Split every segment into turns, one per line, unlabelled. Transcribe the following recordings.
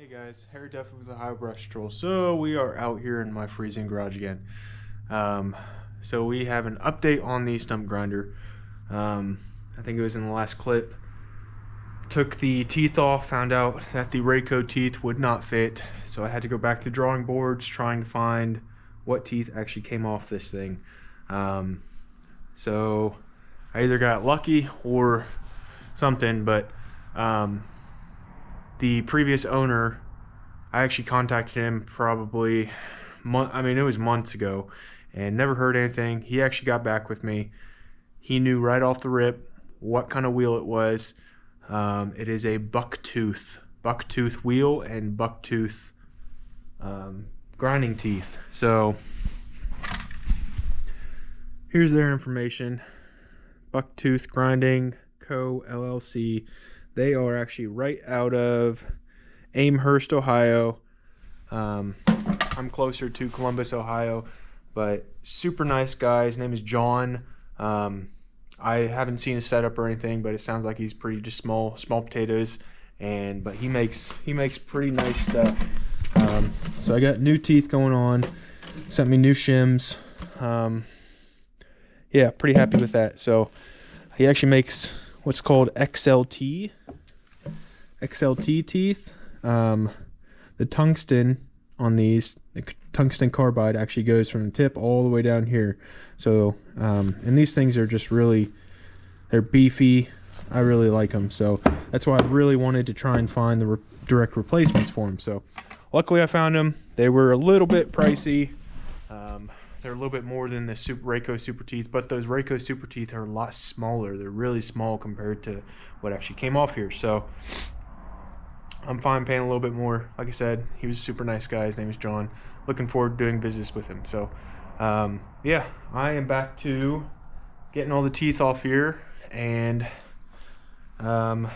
Hey guys, Harry Duffy with the High Brush Troll. So we are out here in my freezing garage again. So we have an update on the stump grinder. I think it was in the last clip. Took the teeth off, found out that the Rayco teeth would not fit. So I had to go back to the drawing boards trying to find what teeth actually came off this thing. So I either got lucky or something, but the previous owner, I actually contacted him probably, it was months ago, and never heard anything. He actually got back with me. He knew right off the rip what kind of wheel it was. It is a bucktooth wheel and bucktooth grinding teeth. So here's their information. Bucktooth Grinding Co. LLC. They are actually right out of Amherst, Ohio. I'm closer to Columbus, Ohio, but super nice guy. His name is John. I haven't seen his setup or anything, but it sounds like he's pretty just small potatoes, but he makes pretty nice stuff. So I got new teeth going on. Sent me new shims. Yeah, pretty happy with that. So he actually makes what's called XLT teeth. The tungsten on these, the tungsten carbide actually goes from the tip all the way down here. So and these things are just they're beefy. I really like them, so that's why I really wanted to try and find the direct replacements for them. So luckily I found them. They were a little bit pricey. They're a little bit more than the Rayco Super Teeth, but those Rayco Super Teeth are a lot smaller. They're really small compared to what actually came off here. So I'm fine paying a little bit more. Like I said, he was a super nice guy. His name is John. Looking forward to doing business with him. So yeah, I am back to getting all the teeth off here, and I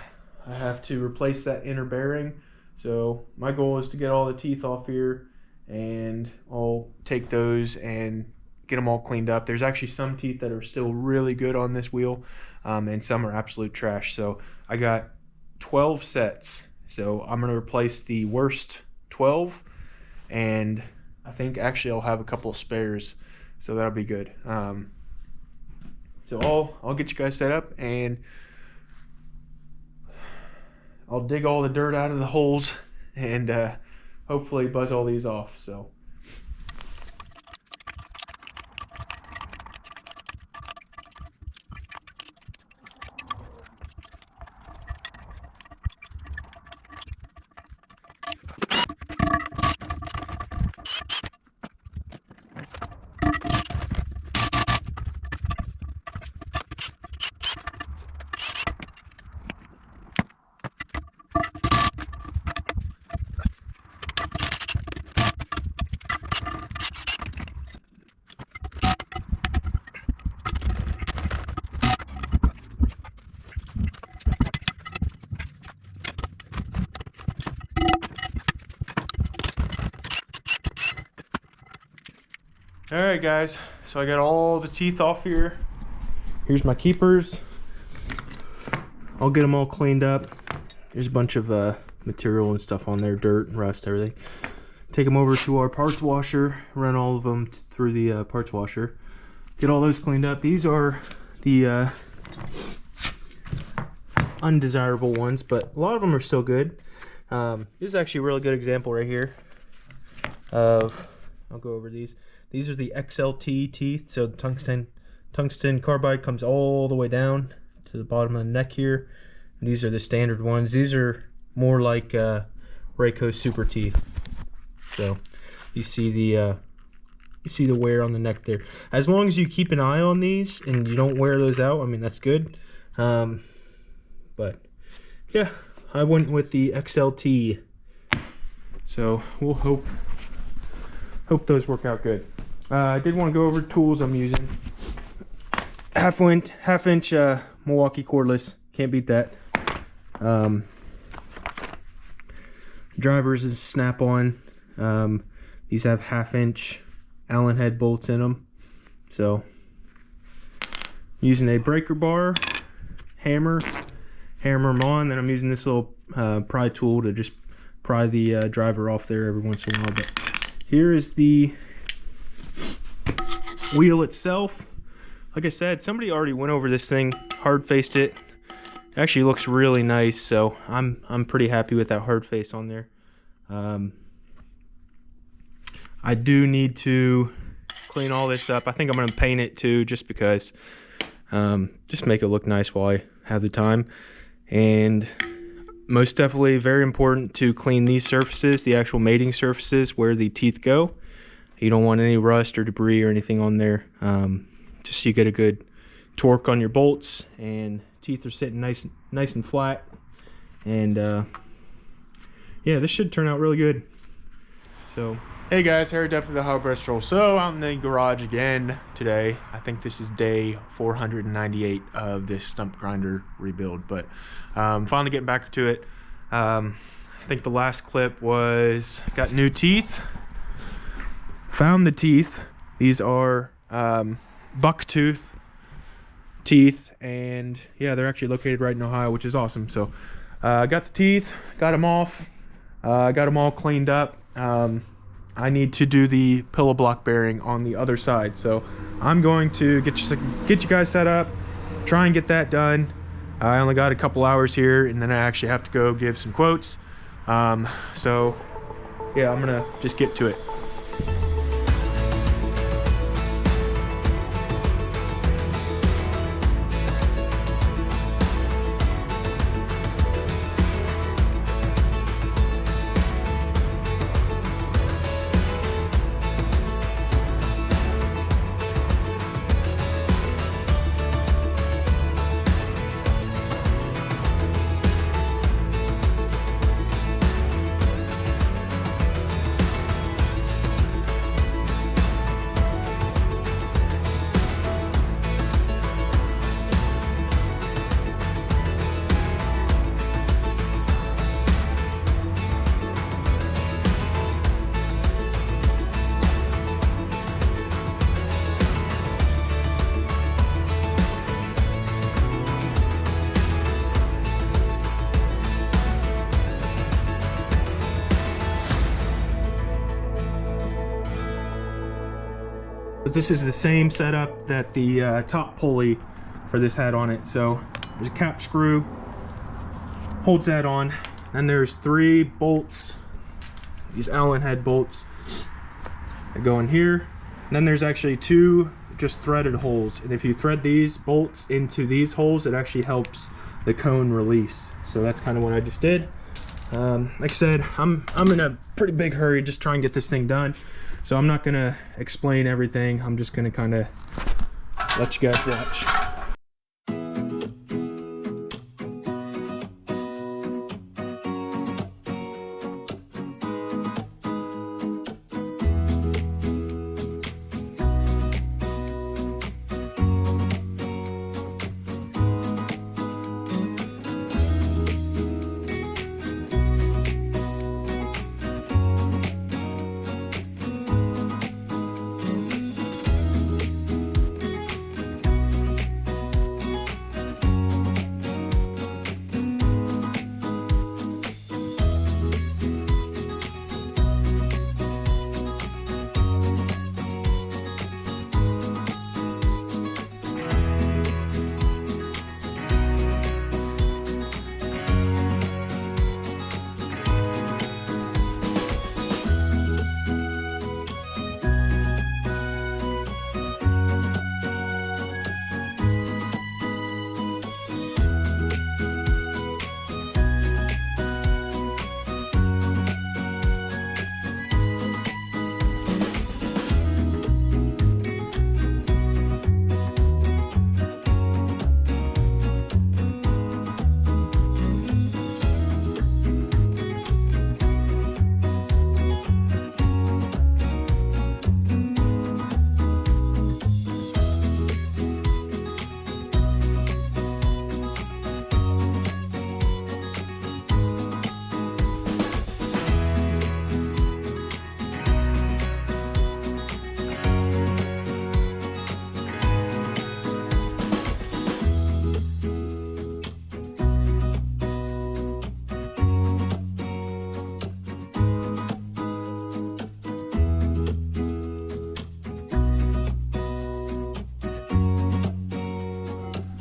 have to replace that inner bearing. So my goal is to get all the teeth off here, and I'll take those and get them all cleaned up. There's actually some teeth that are still really good on this wheel, and some are absolute trash. So I got 12 sets. So I'm going to replace the worst 12, and I think actually I'll have a couple of spares, so that'll be good. So I'll get you guys set up, and I'll dig all the dirt out of the holes and hopefully buzz all these off. So alright guys, so I got all the teeth off here. Here's my keepers. I'll get them all cleaned up. There's a bunch of material and stuff on there, dirt, rust, everything. Take them over to our parts washer, run all of them through the parts washer. Get all those cleaned up. These are the undesirable ones, but a lot of them are still good. This is actually a really good example right here of, I'll go over these. These are the XLT teeth, so the tungsten carbide comes all the way down to the bottom of the neck here. And these are the standard ones. These are more like Rayco Super Teeth. So you see the wear on the neck there. As long as you keep an eye on these and you don't wear those out, I mean, that's good. But yeah, I went with the XLT. So we'll hope those work out good. I did want to go over tools I'm using. Half inch Milwaukee cordless, can't beat that. Drivers is snap-on. These have 1/2 inch Allen head bolts in them. So using a breaker bar, hammer them on. Then I'm using this little pry tool to just pry the driver off there every once in a while. But here is the wheel itself. Like I said, somebody already went over this thing, hard faced it. It actually looks really nice, so I'm pretty happy with that hard face on there. I do need to clean all this up. I think I'm going to paint it too, just because, just make it look nice while I have the time. And most definitely very important to clean these surfaces, the actual mating surfaces where the teeth go. You don't want any rust or debris or anything on there, just so you get a good torque on your bolts, and teeth are sitting nice and flat. And yeah, this should turn out really good. So hey guys, Harry Duff with the How Breast Roll. So out in the garage again today. I think this is day 498 of this stump grinder rebuild, but finally getting back to it. I think the last clip was got new teeth. Found the teeth. These are buck tooth teeth, and yeah, they're actually located right in Ohio, which is awesome. So got the teeth, got them off, got them all cleaned up. I need to do the pillow block bearing on the other side, so I'm going to get you guys set up, try and get that done. I only got a couple hours here, and then I actually have to go give some quotes. So yeah, I'm gonna just get to it. But this is the same setup that the top pulley for this had on it. So there's a cap screw, holds that on. Then there's 3 bolts, these Allen head bolts that go in here. And then there's actually 2 just threaded holes. And if you thread these bolts into these holes, it actually helps the cone release. So that's kind of what I just did. Like I said, I'm in a pretty big hurry, just try and get this thing done. So I'm not gonna explain everything. I'm just gonna kind of let you guys watch.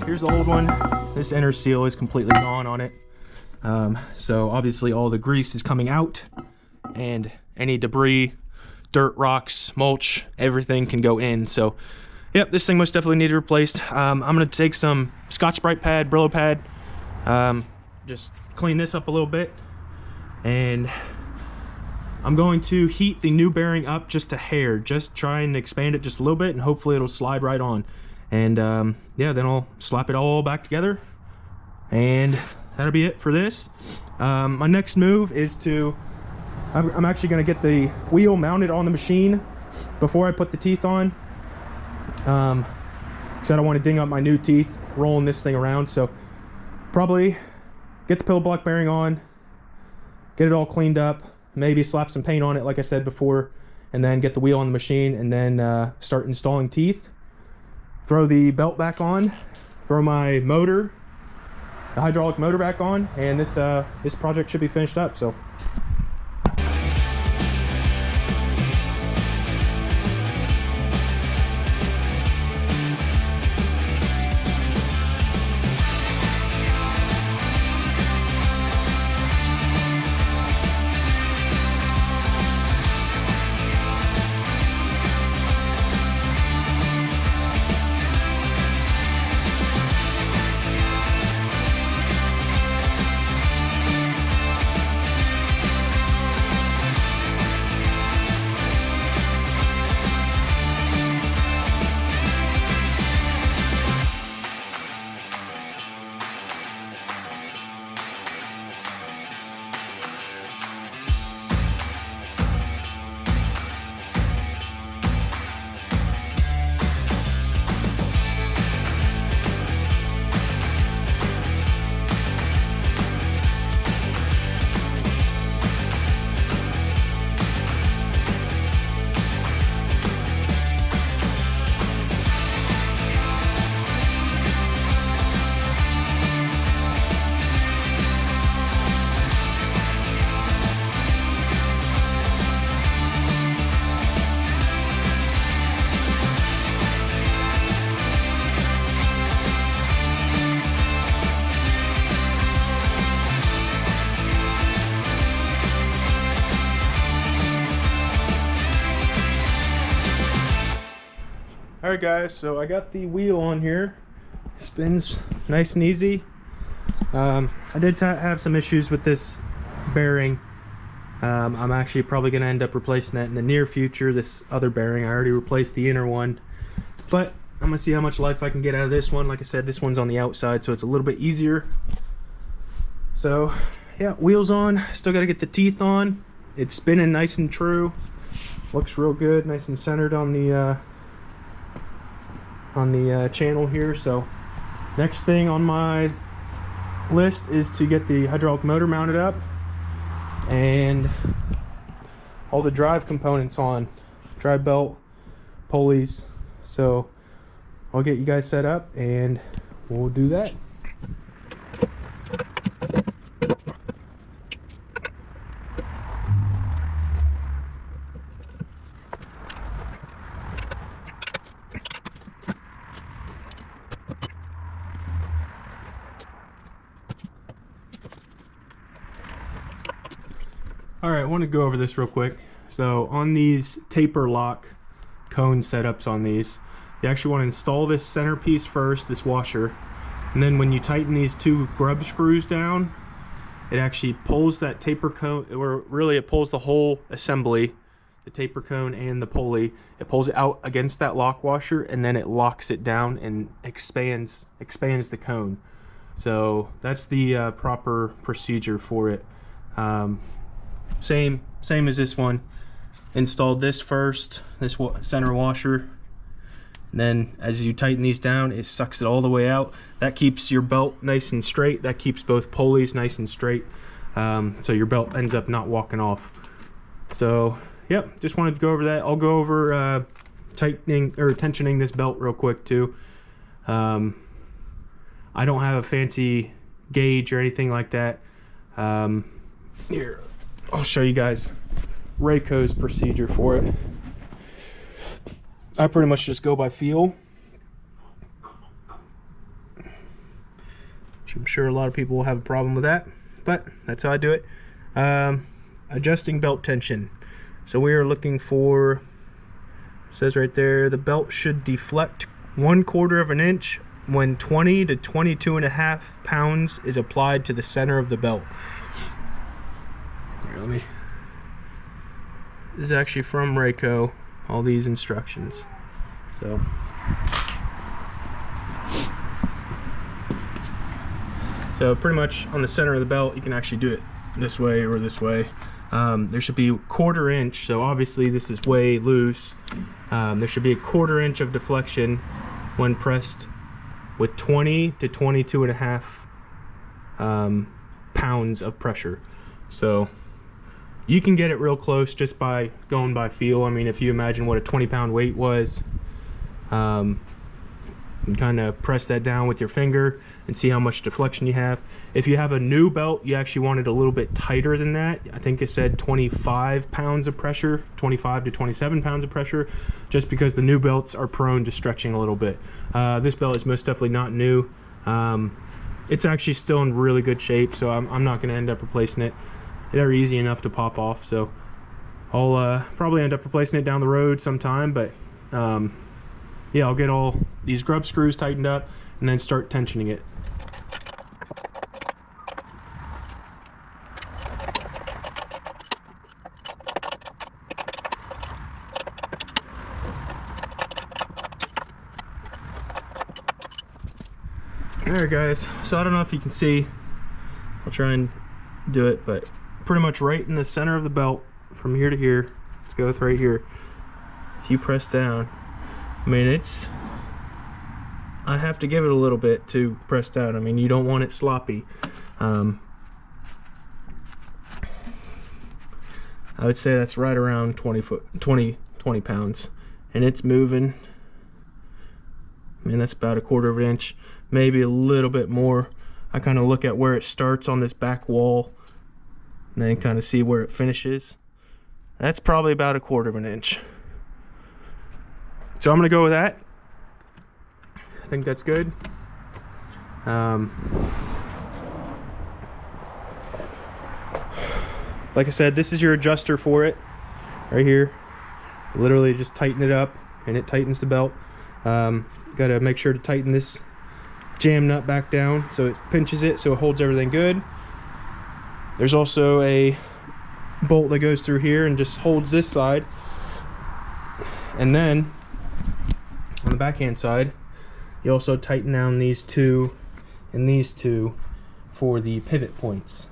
here's the old one. This inner seal is completely gone on it. So obviously all the grease is coming out, and any debris, dirt, rocks, mulch, everything can go in. So yep, this thing most definitely needed replaced. I'm gonna take some Scotch-Brite pad, Brillo pad, just clean this up a little bit, and I'm going to heat the new bearing up just a hair, just try and expand it just a little bit, and hopefully it'll slide right on. And yeah, then I'll slap it all back together, and that'll be it for this. My next move is to, I'm actually gonna get the wheel mounted on the machine before I put the teeth on, because I don't want to ding up my new teeth rolling this thing around. So probably get the pillow block bearing on, get it all cleaned up, maybe slap some paint on it like I said before, and then get the wheel on the machine, and then start installing teeth. Throw the belt back on, throw my motor, the hydraulic motor back on, and this project should be finished up. So alright guys, so I got the wheel on here. Spins nice and easy. I did have some issues with this bearing. I'm actually probably going to end up replacing that in the near future. This other bearing, I already replaced the inner one, but I'm going to see how much life I can get out of this one. Like I said, this one's on the outside, so it's a little bit easier. So yeah, wheels on. Still got to get the teeth on. It's spinning nice and true. Looks real good, nice and centered on the channel here. So next thing on my list is to get the hydraulic motor mounted up and all the drive components on, drive belt, pulleys. So I'll get you guys set up and we'll do that. Alright, I want to go over this real quick. So on these taper lock cone setups on these, you actually want to install this centerpiece first, this washer, and then when you tighten these two grub screws down, it actually pulls that taper cone, or really it pulls the whole assembly, the taper cone and the pulley. It pulls it out against that lock washer, and then it locks it down and expands the cone. So that's the proper procedure for it. Same as this one. Installed this first, this center washer, and then as you tighten these down, it sucks it all the way out. That keeps your belt nice and straight. That keeps both pulleys nice and straight, so your belt ends up not walking off. So yep, just wanted to go over that. I'll go over tightening or tensioning this belt real quick too. I don't have a fancy gauge or anything like that. Here, I'll show you guys Rayco's procedure for it. I pretty much just go by feel. which I'm sure a lot of people will have a problem with that, but that's how I do it. Adjusting belt tension. So we are looking for, it says right there, the belt should deflect 1/4 of an inch when 20 to 22.5 pounds is applied to the center of the belt. Here, let me, this is actually from Rayco, all these instructions. So pretty much on the center of the belt, you can actually do it this way or this way. There should be 1/4 inch, so obviously this is way loose. There should be a 1/4 inch of deflection when pressed with 20 to 22.5 pounds of pressure. So you can get it real close just by going by feel. I mean, if you imagine what a 20-pound weight was, and kind of press that down with your finger and see how much deflection you have. If you have a new belt, you actually want it a little bit tighter than that. I think it said 25 pounds of pressure, 25 to 27 pounds of pressure, just because the new belts are prone to stretching a little bit. This belt is most definitely not new. It's actually still in really good shape, so I'm not going to end up replacing it. They're easy enough to pop off, so I'll probably end up replacing it down the road sometime, but yeah, I'll get all these grub screws tightened up and then start tensioning it. Alright guys, so I don't know if you can see, I'll try and do it, but pretty much right in the center of the belt from here to here, let's go with right here, if you press down, I mean I have to give it a little bit to press down. I mean, you don't want it sloppy. I would say that's right around 20 pounds, and it's moving. I mean, that's about a 1/4 of an inch, maybe a little bit more. I kind of look at where it starts on this back wall and then kind of see where it finishes. That's probably about a 1/4 of an inch. So I'm gonna go with that. I think that's good. Like I said, this is your adjuster for it right here. Literally just tighten it up and it tightens the belt. Gotta make sure to tighten this jam nut back down so it pinches it so it holds everything good. There's also a bolt that goes through here and just holds this side, and then on the backhand side you also tighten down these two and these two for the pivot points,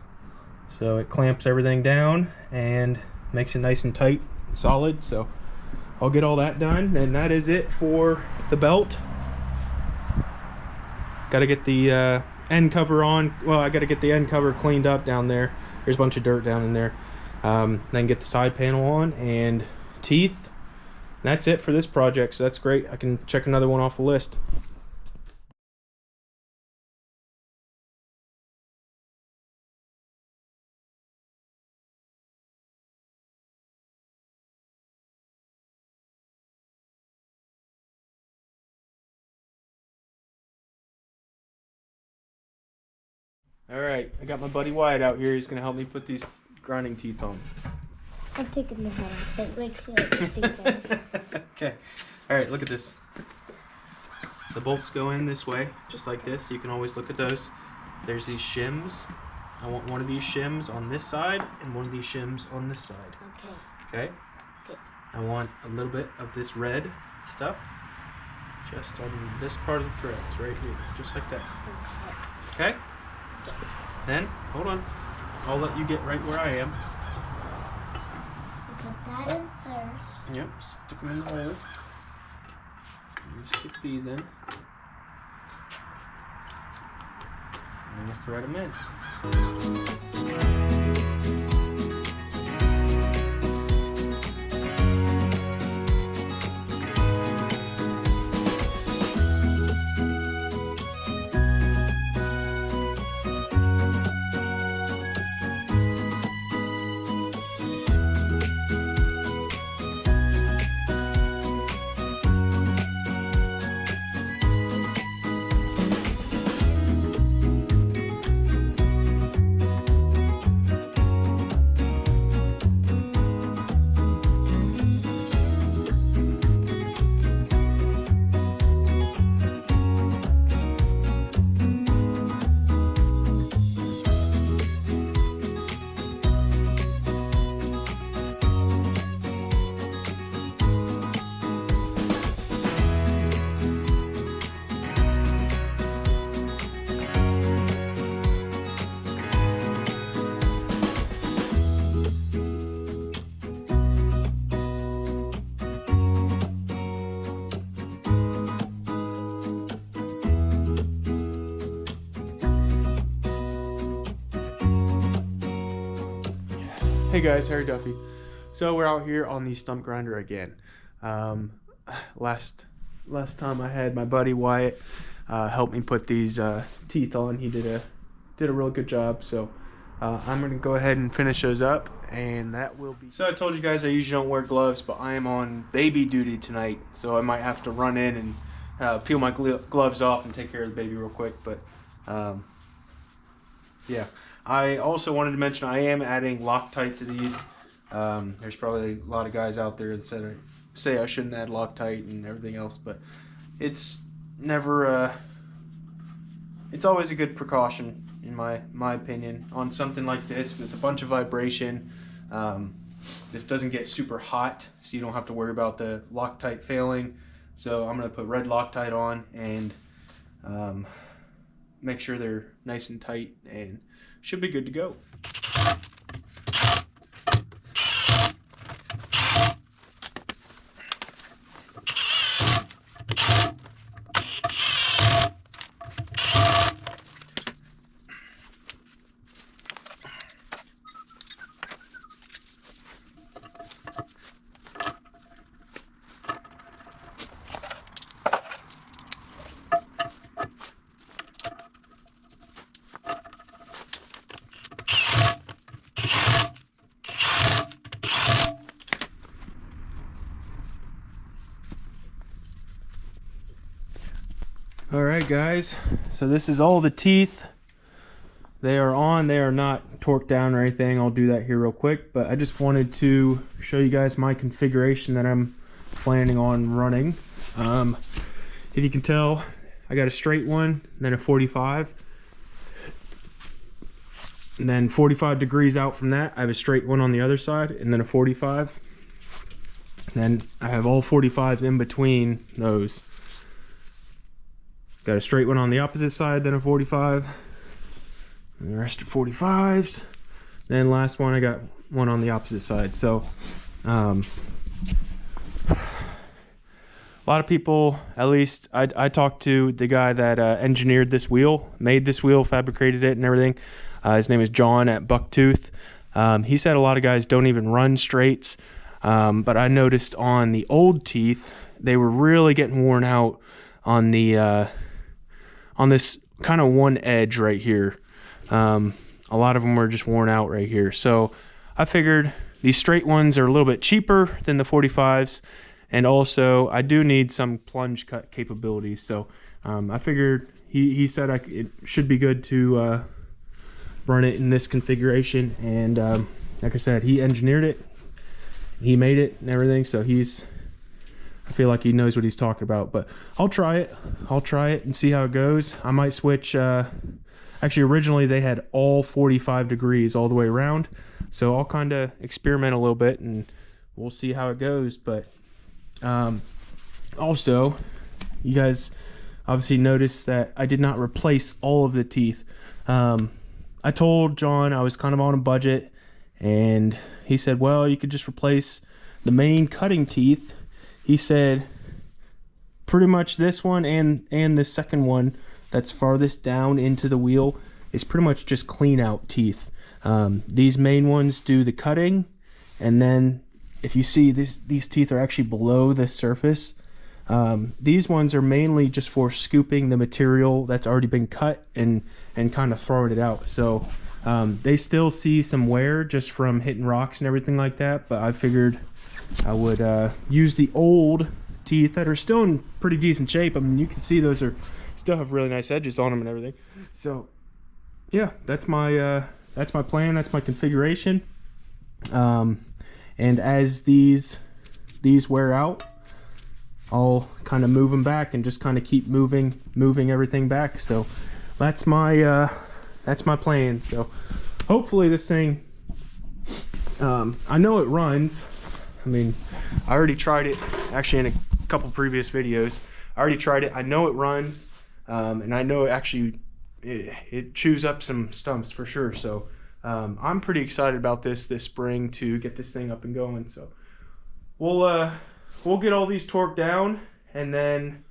so it clamps everything down and makes it nice and tight and solid. So I'll get all that done, and that is it for the belt. Got to get the end cover on. Well, I got to get the end cover cleaned up down there. There's a bunch of dirt down in there. Then get the side panel on and teeth. That's it for this project, so that's great. I can check another one off the list. Alright, I got my buddy Wyatt out here. He's going to help me put these grinding teeth on.
I'm taking the head off. It makes it stupid.
Okay. Alright, look at this. The bolts go in this way, just like this. You can always look at those. There's these shims. I want one of these shims on this side and one of these shims on this side.
Okay.
Okay? Okay. I want a little bit of this red stuff just on this part of the threads right here, just like that. Okay? Okay? Then, hold on. I'll let you get right where I am.
Put that in first.
Yep, stick them in the hole. And stick these in. And we'll thread them in. Hey guys, Harry Duffy. So we're out here on the stump grinder again. Last time I had my buddy Wyatt help me put these teeth on. He did a real good job. So I'm gonna go ahead and finish those up, and that will be. So I told you guys I usually don't wear gloves, but I am on baby duty tonight, so I might have to run in and peel my gloves off and take care of the baby real quick. But yeah. I also wanted to mention I am adding Loctite to these. There's probably a lot of guys out there that say I shouldn't add Loctite and everything else, but it's never. It's always a good precaution, in my opinion, on something like this with a bunch of vibration. This doesn't get super hot, so you don't have to worry about the Loctite failing. So I'm gonna put red Loctite on and make sure they're nice and tight, and should be good to go. Alright guys, so this is all the teeth. They are on, they are not torqued down or anything. I'll do that here real quick, but I just wanted to show you guys my configuration that I'm planning on running. If you can tell, I got a straight one, then a 45. And then 45 degrees out from that, I have a straight one on the other side, and then a 45. And then I have all 45s in between those. Got a straight one on the opposite side, then a 45. And the rest are 45s. Then last one, I got one on the opposite side. So, a lot of people, at least I talked to the guy that engineered this wheel, made this wheel, fabricated it and everything. His name is John at Bucktooth. He said a lot of guys don't even run straights. But I noticed on the old teeth, they were really getting worn out on the on this kind of one edge right here. A lot of them were just worn out right here. So I figured these straight ones are a little bit cheaper than the 45s, and also I do need some plunge cut capabilities. So I figured he said it should be good to run it in this configuration, and like I said, he engineered it, he made it and everything, so I feel like he knows what he's talking about. But I'll try it and see how it goes. I might switch. Actually, originally they had all 45 degrees all the way around, so I'll kind of experiment a little bit and we'll see how it goes. But also, you guys obviously noticed that I did not replace all of the teeth. I told John I was kind of on a budget, and he said, well, you could just replace the main cutting teeth. He said pretty much this one and the second one that's farthest down into the wheel is pretty much just clean out teeth. These main ones do the cutting, and then if you see these teeth are actually below the surface. These ones are mainly just for scooping the material that's already been cut and kind of throwing it out. So they still see some wear just from hitting rocks and everything like that, but I figured I would use the old teeth that are still in pretty decent shape. I mean, you can see those are still have really nice edges on them and everything. So yeah, that's my plan, that's my configuration. And as these wear out, I'll kind of move them back and just kind of keep moving everything back. So that's my plan. So hopefully this thing, I know it runs. I mean, I already tried it actually in a couple previous videos. I already tried it. I know it runs, and I know it chews up some stumps for sure. So I'm pretty excited about this spring to get this thing up and going. So we'll get all these torqued down, and then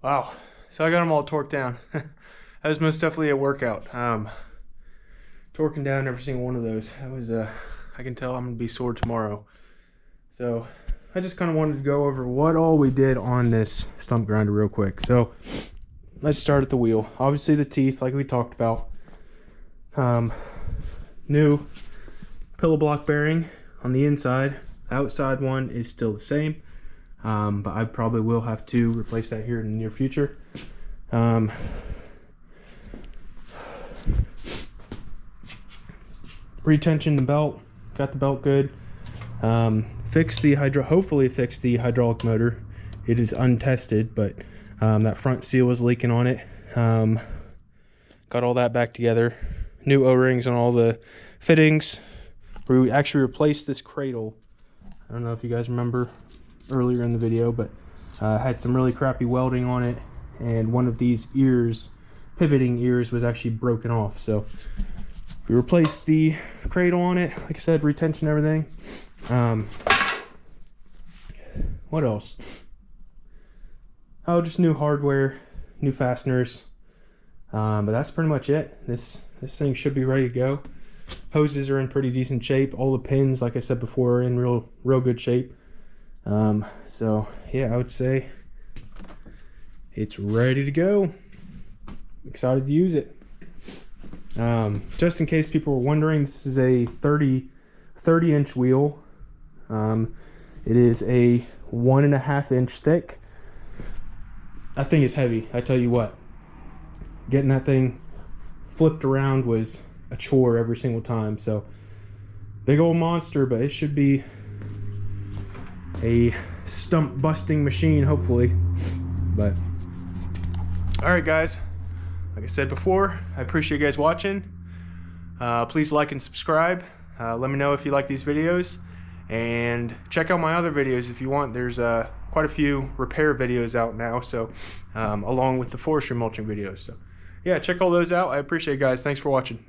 wow, so I got them all torqued down. That was most definitely a workout. Torquing down every single one of those. That was I I can tell I'm gonna be sore tomorrow. So I just kind of wanted to go over what all we did on this stump grinder real quick. So let's start at the wheel. Obviously the teeth, like we talked about. New pillow block bearing on the inside. The outside one is still the same, but I probably will have to replace that here in the near future. Retension the belt, got the belt good. Fixed the hopefully fixed the hydraulic motor. It is untested, but that front seal was leaking on it. Got all that back together. New O-rings on all the fittings. We actually replaced this cradle. I don't know if you guys remember earlier in the video, but had some really crappy welding on it, and one of these ears, pivoting ears, was actually broken off. So we replaced the cradle on it, like I said, retention, everything. What else? Oh, just new hardware, new fasteners. But that's pretty much it. This thing should be ready to go. Hoses are in pretty decent shape. All the pins, like I said before, are in real good shape. So yeah, I would say it's ready to go. Excited to use it. Just in case people were wondering, this is a 30-inch wheel. It is a 1.5 inch thick. That thing is heavy, I tell you what. Getting that thing flipped around was a chore every single time. So big old monster, but it should be a stump busting machine, hopefully. But all right, guys, like I said before, I appreciate you guys watching. Please like and subscribe. Let me know if you like these videos, and check out my other videos if you want. There's quite a few repair videos out now, so along with the forestry mulching videos. So yeah, check all those out. I appreciate it, guys. Thanks for watching.